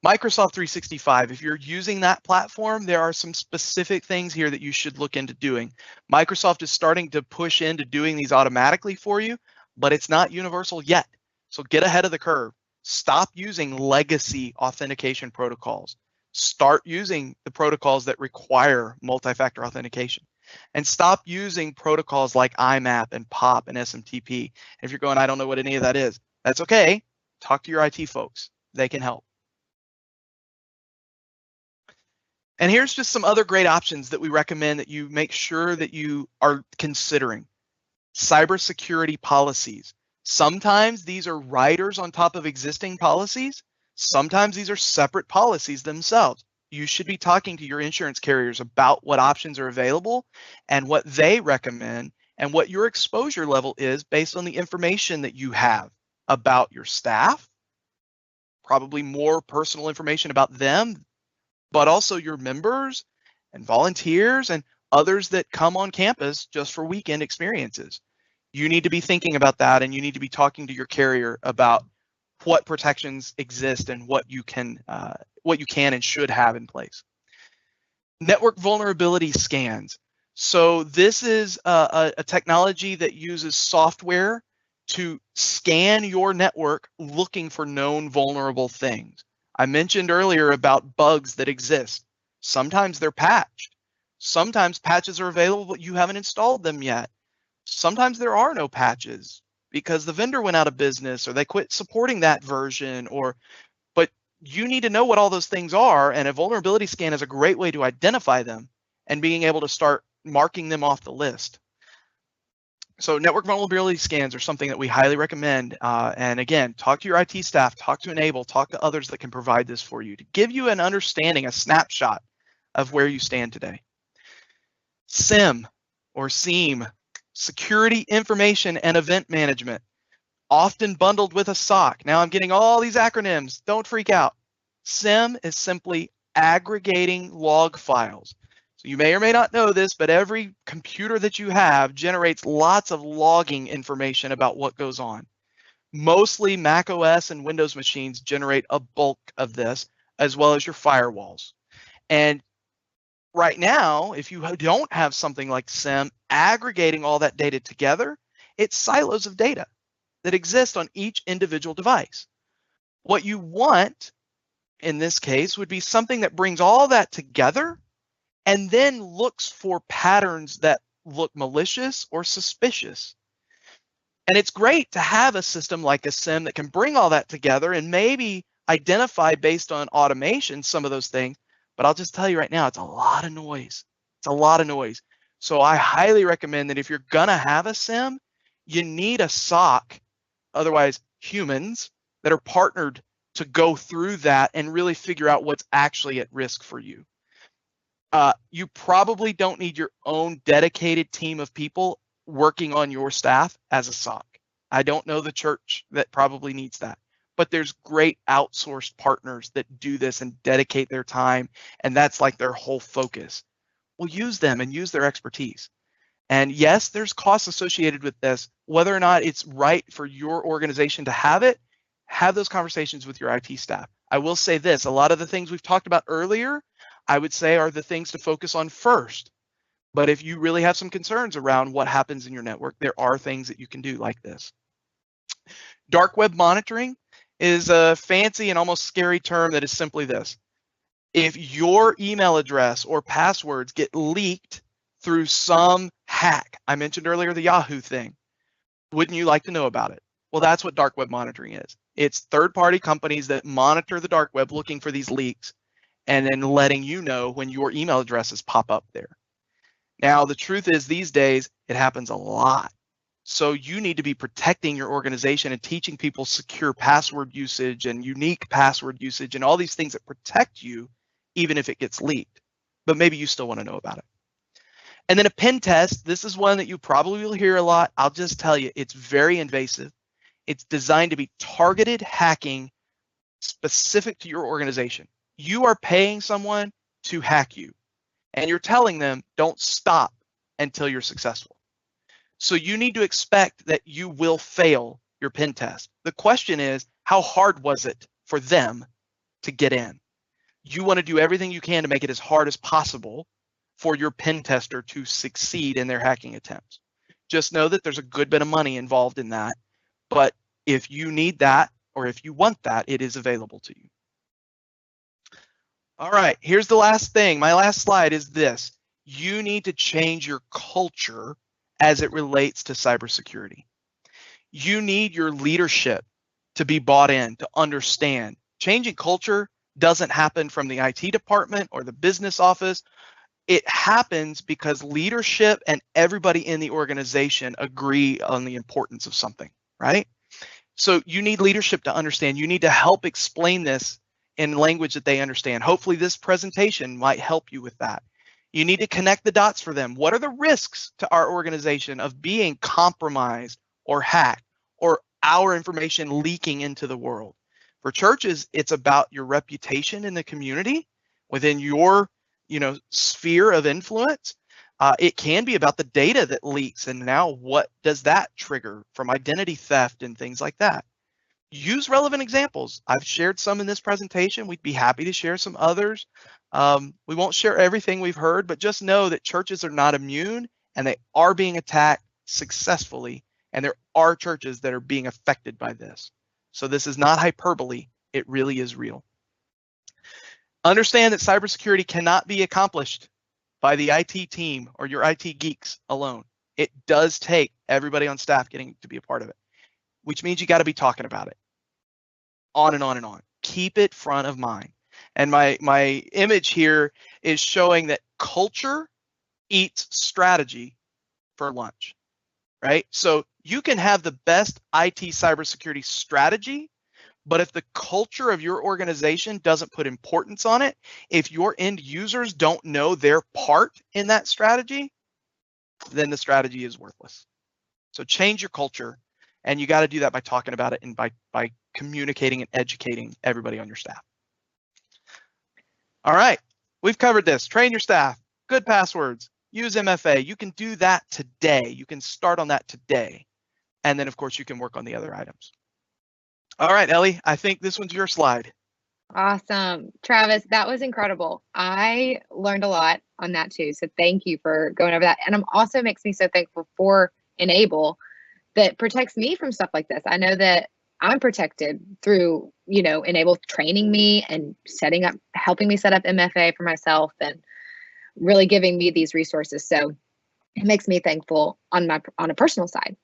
Microsoft 365, if you're using that platform, there are some specific things here that you should look into doing. Microsoft is starting to push into doing these automatically for you, but it's not universal yet. So get ahead of the curve. Stop using legacy authentication protocols. Start using the protocols that require multi-factor authentication. And stop using protocols like IMAP and POP and SMTP. And if you're going, I don't know what any of that is, that's okay. Talk to your IT folks. They can help. And here's just some other great options that we recommend that you make sure that you are considering. Cybersecurity policies. Sometimes these are riders on top of existing policies. Sometimes these are separate policies themselves. You should be talking to your insurance carriers about what options are available and what they recommend and what your exposure level is based on the information that you have about your staff, probably more personal information about them, but also your members and volunteers and others that come on campus just for weekend experiences. You need to be thinking about that, and you need to be talking to your carrier about what protections exist and what you can and should have in place. Network vulnerability scans. So this is a technology that uses software to scan your network looking for known vulnerable things. I mentioned earlier about bugs that exist. Sometimes they're patched. Sometimes patches are available, but you haven't installed them yet. Sometimes there are no patches because the vendor went out of business or they quit supporting that version, but you need to know what all those things are, and a vulnerability scan is a great way to identify them and being able to start marking them off the list. So network vulnerability scans are something that we highly recommend. And again, talk to your IT staff, talk to Enable, talk to others that can provide this for you to give you an understanding, a snapshot of where you stand today. SIEM or SIEM, Security Information and Event Management, often bundled with a SOC. Now I'm getting all these acronyms. Don't freak out. SIEM is simply aggregating log files. So you may or may not know this, but every computer that you have generates lots of logging information about what goes on. Mostly Mac OS and Windows machines generate a bulk of this, as well as your firewalls. And right now, if you don't have something like SIEM aggregating all that data together, it's silos of data that exist on each individual device. What you want in this case would be something that brings all that together and then looks for patterns that look malicious or suspicious. And it's great to have a system like a SIEM that can bring all that together and maybe identify based on automation some of those things. But I'll just tell you right now, it's a lot of noise. It's a lot of noise. So I highly recommend that if you're going to have a SIEM, you need a SOC, otherwise humans, that are partnered to go through that and really figure out what's actually at risk for you. You probably don't need your own dedicated team of people working on your staff as a SOC. I don't know the church that probably needs that, but there's great outsourced partners that do this and dedicate their time, and that's like their whole focus. Well, use them and use their expertise. And yes, there's costs associated with this. Whether or not it's right for your organization to have it, have those conversations with your IT staff. I will say this, a lot of the things we've talked about earlier, I would say are the things to focus on first. But if you really have some concerns around what happens in your network, there are things that you can do like this. Dark web monitoring is a fancy and almost scary term that is simply this. If your email address or passwords get leaked through some hack, I mentioned earlier the Yahoo thing, wouldn't you like to know about it? Well, that's what dark web monitoring is. It's third-party companies that monitor the dark web looking for these leaks and then letting you know when your email addresses pop up there. Now, the truth is these days, it happens a lot. So you need to be protecting your organization and teaching people secure password usage and unique password usage and all these things that protect you, even if it gets leaked. But maybe you still want to know about it. And then a pen test, this is one that you probably will hear a lot. I'll just tell you, it's very invasive. It's designed to be targeted hacking specific to your organization. You are paying someone to hack you, and you're telling them don't stop until you're successful. So you need to expect that you will fail your pen test. The question is, how hard was it for them to get in? You want to do everything you can to make it as hard as possible for your pen tester to succeed in their hacking attempts. Just know that there's a good bit of money involved in that, but if you need that or if you want that, it is available to you. All right, here's the last thing. My last slide is this. You need to change your culture as it relates to cybersecurity. You need your leadership to be bought in, to understand. Changing culture doesn't happen from the IT department or the business office. It happens because leadership and everybody in the organization agree on the importance of something, right? So you need leadership to understand. You need to help explain this in language that they understand. Hopefully this presentation might help you with that. You need to connect the dots for them. What are the risks to our organization of being compromised or hacked or our information leaking into the world? For churches, it's about your reputation in the community within your sphere of influence. It can be about the data that leaks, and now what does that trigger from identity theft and things like that. Use relevant examples. I've shared some in this presentation. We'd be happy to share some others. We won't share everything we've heard, but just know that churches are not immune, and they are being attacked successfully, and there are churches that are being affected by this. So this is not hyperbole. It really is real. Understand that cybersecurity cannot be accomplished by the IT team or your IT geeks alone. It does take everybody on staff getting to be a part of it, which means you got to be talking about it. On and on and on. Keep it front of mind. And my image here is showing that culture eats strategy for lunch, right? So you can have the best IT cybersecurity strategy, but if the culture of your organization doesn't put importance on it, if your end users don't know their part in that strategy, then the strategy is worthless. So change your culture, and you got to do that by talking about it and by communicating and educating everybody on your staff. All right, we've covered this. Train your staff, good passwords, use MFA. You can do that today. You can start on that today. And then, of course, you can work on the other items. All right, Ellie, I think this one's your slide. Awesome. Travis, that was incredible. I learned a lot on that too. So thank you for going over that. And it also makes me so thankful for Enable that protects me from stuff like this. I know that I'm protected through, Enable training me and helping me set up MFA for myself and really giving me these resources. So it makes me thankful on a personal side.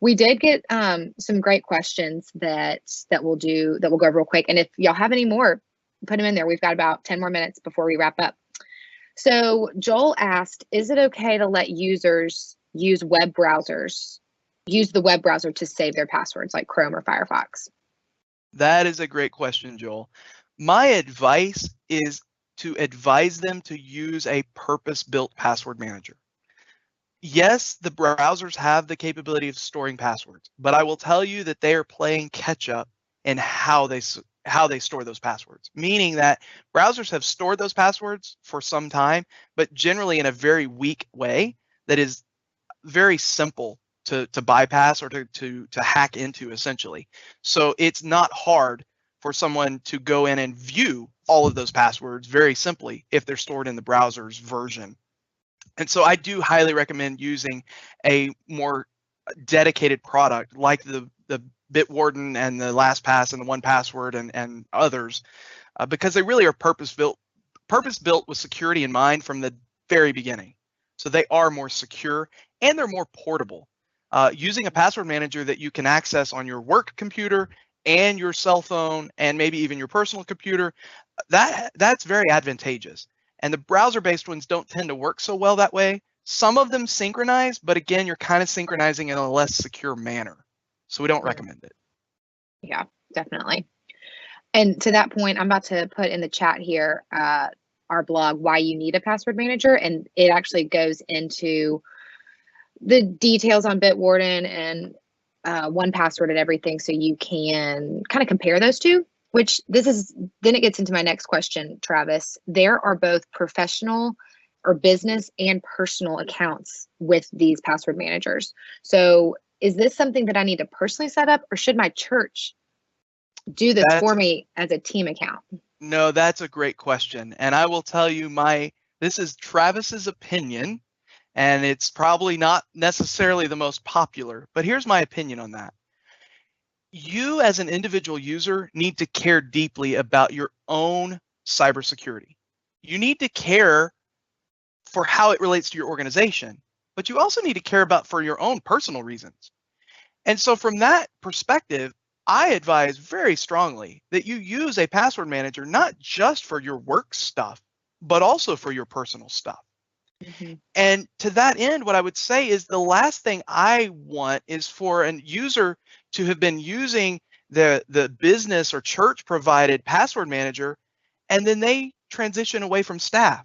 We did get some great questions that we'll go over real quick. And if y'all have any more, put them in there. We've got about 10 more minutes before we wrap up. So Joel asked, is it okay to let users use the web browser to save their passwords like Chrome or Firefox? That is a great question, Joel. My advice is to advise them to use a purpose-built password manager. Yes, the browsers have the capability of storing passwords, but I will tell you that they are playing catch up in how they store those passwords, meaning that browsers have stored those passwords for some time, but generally in a very weak way that is very simple to bypass or to hack into, essentially. So it's not hard for someone to go in and view all of those passwords very simply if they're stored in the browser's version. And so I do highly recommend using a more dedicated product like the Bitwarden and the LastPass and the 1Password and others, because they really are purpose-built with security in mind from the very beginning. So they are more secure and they're more portable. Using a password manager that you can access on your work computer and your cell phone and maybe even your personal computer, that's very advantageous. And the browser-based ones don't tend to work so well that way. Some of them synchronize, but again, you're kind of synchronizing in a less secure manner. So we don't recommend it. Yeah, definitely. And to that point, I'm about to put in the chat here our blog, Why You Need a Password Manager. And it actually goes into the details on Bitwarden and 1Password and everything. So you can kind of compare those two. Then it gets into my next question, Travis. There are both professional or business and personal accounts with these password managers. So is this something that I need to personally set up, or should my church do this for me as a team account? No, that's a great question. And I will tell you this is Travis's opinion, and it's probably not necessarily the most popular, but here's my opinion on that. You as an individual user need to care deeply about your own cybersecurity. You need to care for how it relates to your organization, but you also need to care about for your own personal reasons. And so from that perspective, I advise very strongly that you use a password manager, not just for your work stuff, but also for your personal stuff. Mm-hmm. And to that end, what I would say is the last thing I want is for a user to have been using the business or church provided password manager, and then they transition away from staff.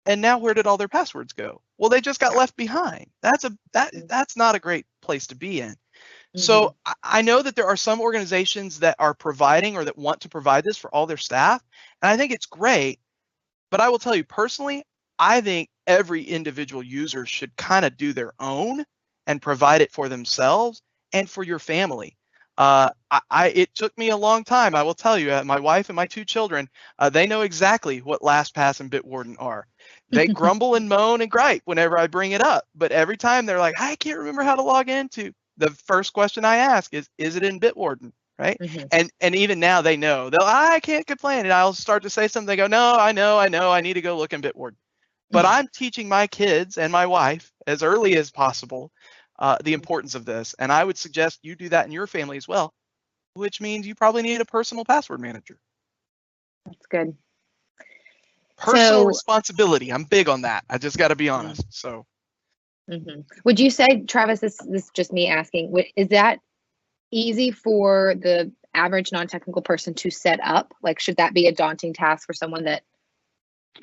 And now where did all their passwords go? Well, they just got left behind. That's not a great place to be in. Mm-hmm. So I know that there are some organizations that are providing or that want to provide this for all their staff, and I think it's great. But I will tell you personally, I think every individual user should kind of do their own and provide it for themselves and for your family. It took me a long time. I will tell you, my wife and my 2 children, they know exactly what LastPass and Bitwarden are. They grumble and moan and gripe whenever I bring it up, but every time they're like, I can't remember how to log into. The first question I ask is it in Bitwarden? Right? And even now they know. I can't complain. And I'll start to say something. They go, no, I know. I need to go look in Bitwarden. But I'm teaching my kids and my wife as early as possible the importance of this. And I would suggest you do that in your family as well, which means you probably need a personal password manager. That's good. Personal responsibility. I'm big on that. I just got to be honest. So, would you say, Travis, this is just me asking, is that easy for the average non-technical person to set up? Like, should that be a daunting task for someone that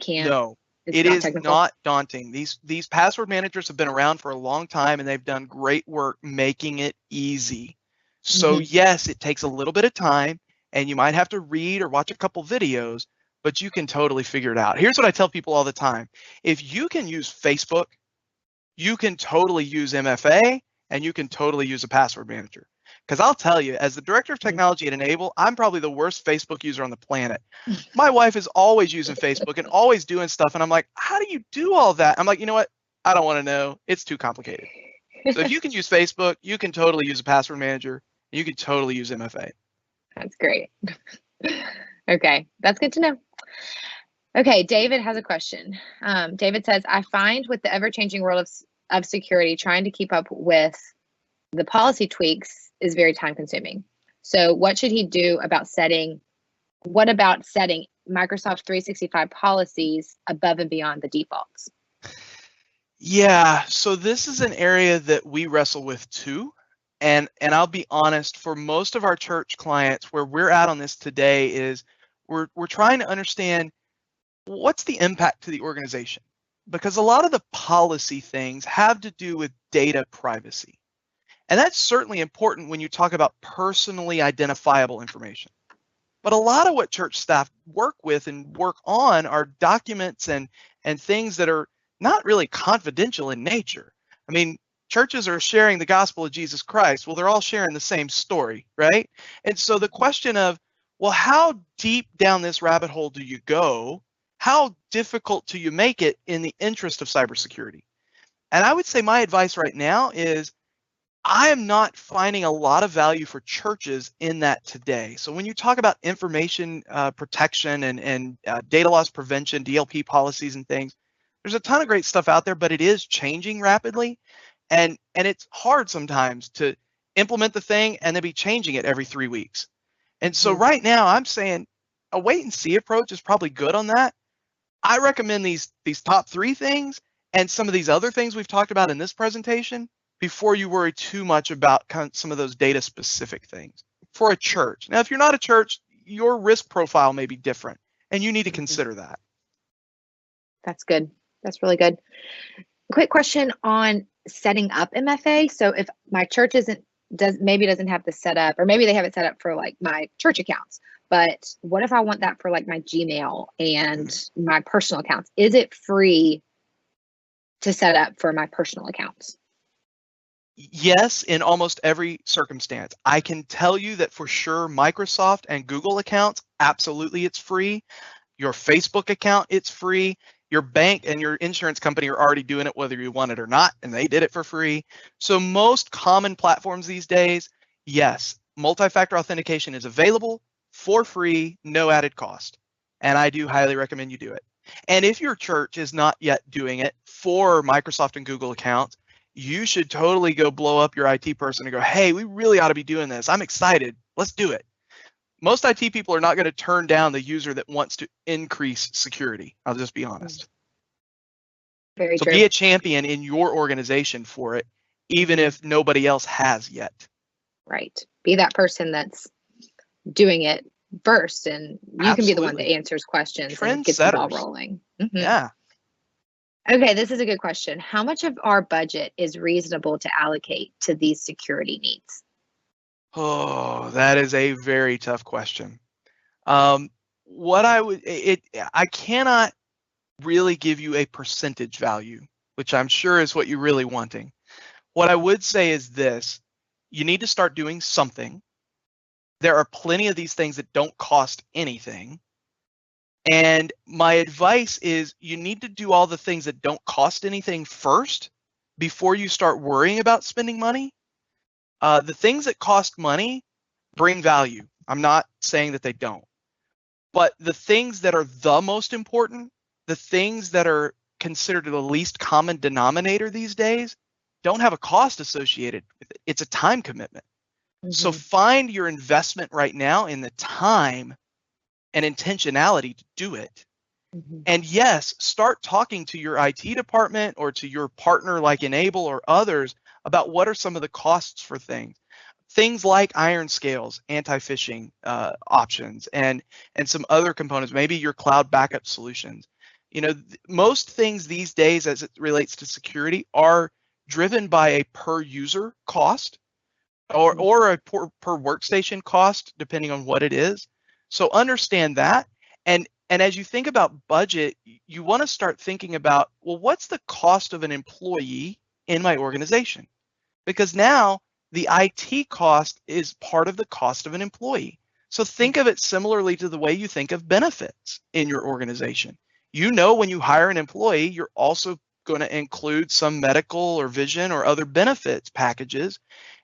can't? No, it is not daunting. These password managers have been around for a long time, and they've done great work making it easy. So yes, it takes a little bit of time, and you might have to read or watch a couple videos, but you can totally figure it out. Here's what I tell people all the time. If you can use Facebook, you can totally use MFA, and you can totally use a password manager. Because I'll tell you, as the director of technology at Enable, I'm probably the worst Facebook user on the planet. My wife is always using Facebook and always doing stuff. And I'm like, how do you do all that? I'm like, you know what? I don't want to know. It's too complicated. So if you can use Facebook, you can totally use a password manager. You can totally use MFA. That's great. Okay, that's good to know. Okay, David has a question. David says, I find with the ever-changing world of security, trying to keep up with the policy tweaks is very time consuming. So what should he do about setting Microsoft 365 policies above and beyond the defaults? Yeah, so this is an area that we wrestle with too. And I'll be honest, for most of our church clients, where we're at on this today is we're trying to understand what's the impact to the organization, because a lot of the policy things have to do with data privacy. And that's certainly important when you talk about personally identifiable information. But a lot of what church staff work with and work on are documents and things that are not really confidential in nature. I mean, churches are sharing the gospel of Jesus Christ. Well, they're all sharing the same story, right? And so the question of, well, how deep down this rabbit hole do you go? How difficult do you make it in the interest of cybersecurity? And I would say my advice right now is I am not finding a lot of value for churches in that today. So when you talk about information protection and data loss prevention, DLP policies and things, there's a ton of great stuff out there, but it is changing rapidly. And it's hard sometimes to implement the thing and then be changing it every 3 weeks. And so right now I'm saying a wait and see approach is probably good on that. I recommend these top 3 things and some of these other things we've talked about in this presentation before you worry too much about some of those data specific things for a church. Now, if you're not a church, your risk profile may be different and you need to consider that. That's good. That's really good. Quick question on setting up MFA. So if my church doesn't have this set up, or maybe they have it set up for like my church accounts, but what if I want that for like my Gmail and my personal accounts? Is it free to set up for my personal accounts? Yes, in almost every circumstance. I can tell you that for sure Microsoft and Google accounts, absolutely it's free. Your Facebook account, it's free. Your bank and your insurance company are already doing it whether you want it or not, and they did it for free. So most common platforms these days, yes, multi-factor authentication is available for free, no added cost. And I do highly recommend you do it. And if your church is not yet doing it for Microsoft and Google accounts, you should totally go blow up your IT person and go, hey, we really ought to be doing this. I'm excited. Let's do it. Most IT people are not going to turn down the user that wants to increase security. I'll just be honest. Very so true. Be a champion in your organization for it, even if nobody else has yet. Right. Be that person that's doing it first, and you can be the one that answers questions and gets the ball rolling. Yeah. Okay, this is a good question. How much of our budget is reasonable to allocate to these security needs? Oh, that is a very tough question. I cannot really give you a percentage value, which I'm sure is what you're really wanting. What I would say is this: you need to start doing something. There are plenty of these things that don't cost anything. And my advice is you need to do all the things that don't cost anything first before you start worrying about spending money. The things that cost money bring value. I'm not saying that they don't. But the things that are the most important, the things that are considered the least common denominator these days, don't have a cost associated with it. It's a time commitment. So find your investment right now in the time and intentionality to do it. And yes, start talking to your IT department or to your partner like Enable or others about what are some of the costs for things. Things like iron scales, anti-phishing options, and some other components, maybe your cloud backup solutions. Most things these days as it relates to security are driven by a per user cost or a per workstation cost, depending on what it is. So understand that. And as you think about budget, you want to start thinking about, well, what's the cost of an employee in my organization? Because now the IT cost is part of the cost of an employee. So think of it similarly to the way you think of benefits in your organization. When you hire an employee, you're also going to include some medical or vision or other benefits packages.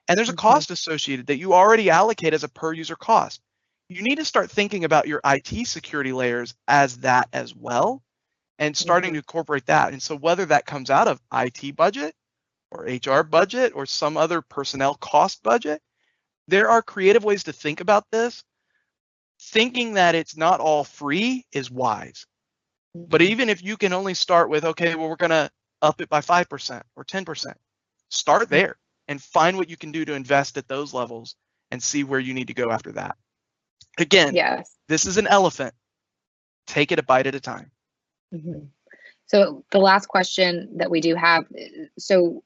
And there's a cost associated that you already allocate as a per user cost. You need to start thinking about your IT security layers as that as well, and starting to incorporate that. And so whether that comes out of IT budget or HR budget or some other personnel cost budget, there are creative ways to think about this. Thinking that it's not all free is wise. But even if you can only start with, okay, well, we're going to up it by 5% or 10%, start there and find what you can do to invest at those levels and see where you need to go after that. Again, This is an elephant. Take it a bite at a time. So the last question that we do have, so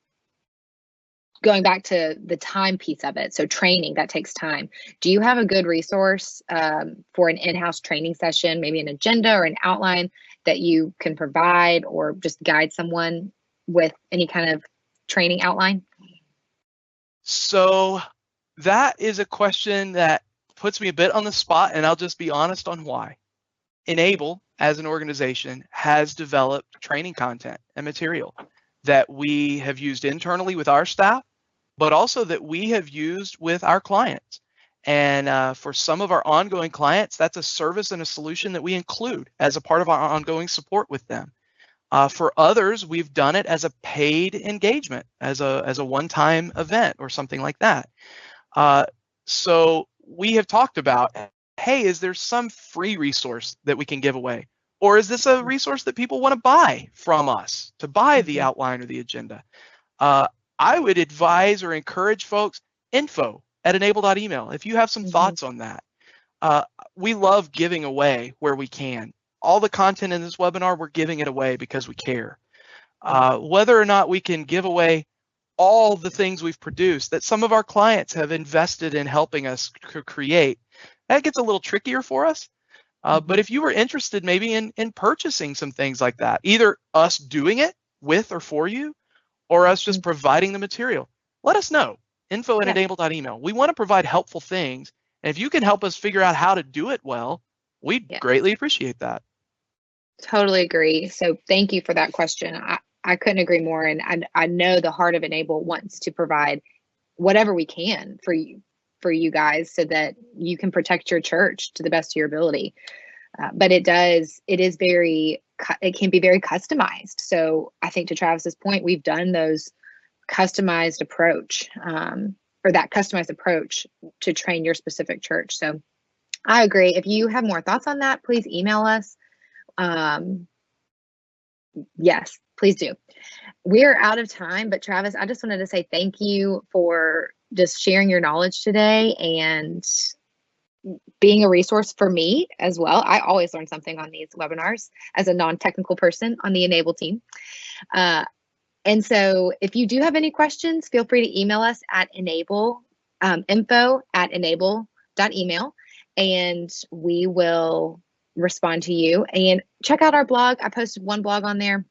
going back to the time piece of it, so training, that takes time. Do you have a good resource for an in-house training session, maybe an agenda or an outline that you can provide or just guide someone with any kind of training outline? So that is a question that puts me a bit on the spot, and I'll just be honest on why. Enable, as an organization, has developed training content and material that we have used internally with our staff, but also that we have used with our clients. And for some of our ongoing clients, that's a service and a solution that we include as a part of our ongoing support with them. For others, we've done it as a paid engagement, as a one-time event or something like that. So we have talked about, hey, is there some free resource that we can give away? Or is this a resource that people want to buy from us, to buy the outline or the agenda? I would advise or encourage folks, info@enable.email, if you have some thoughts on that. We love giving away where we can. All the content in this webinar, we're giving it away because we care. Whether or not we can give away all the things we've produced that some of our clients have invested in helping us create, that gets a little trickier for us. But if you were interested maybe in purchasing some things like that, either us doing it with or for you, or us just providing the material, let us know. info@enable.email. We want to provide helpful things. And if you can help us figure out how to do it well, we'd greatly appreciate that. Totally agree. So thank you for that question. I couldn't agree more. And I know the heart of Enable wants to provide whatever we can for you guys so that you can protect your church to the best of your ability. But it can be very customized. So I think to Travis's point, we've done those customized approach to train your specific church. So I agree. If you have more thoughts on that, please email us. Yes, please do. We're out of time, but Travis, I just wanted to say thank you for just sharing your knowledge today and being a resource for me as well. I always learn something on these webinars as a non-technical person on the Enable team. And so if you do have any questions, feel free to email us at info@enable.email, and we will respond to you. And check out our blog. I posted one blog on there,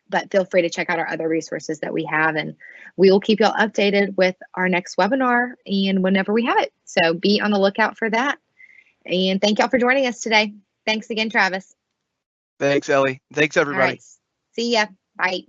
but feel free to check out our other resources that we have, and we will keep y'all updated with our next webinar and whenever we have it. So be on the lookout for that. And thank y'all for joining us today. Thanks again, Travis. Thanks, Ellie. Thanks, All everybody. right. See ya. Bye.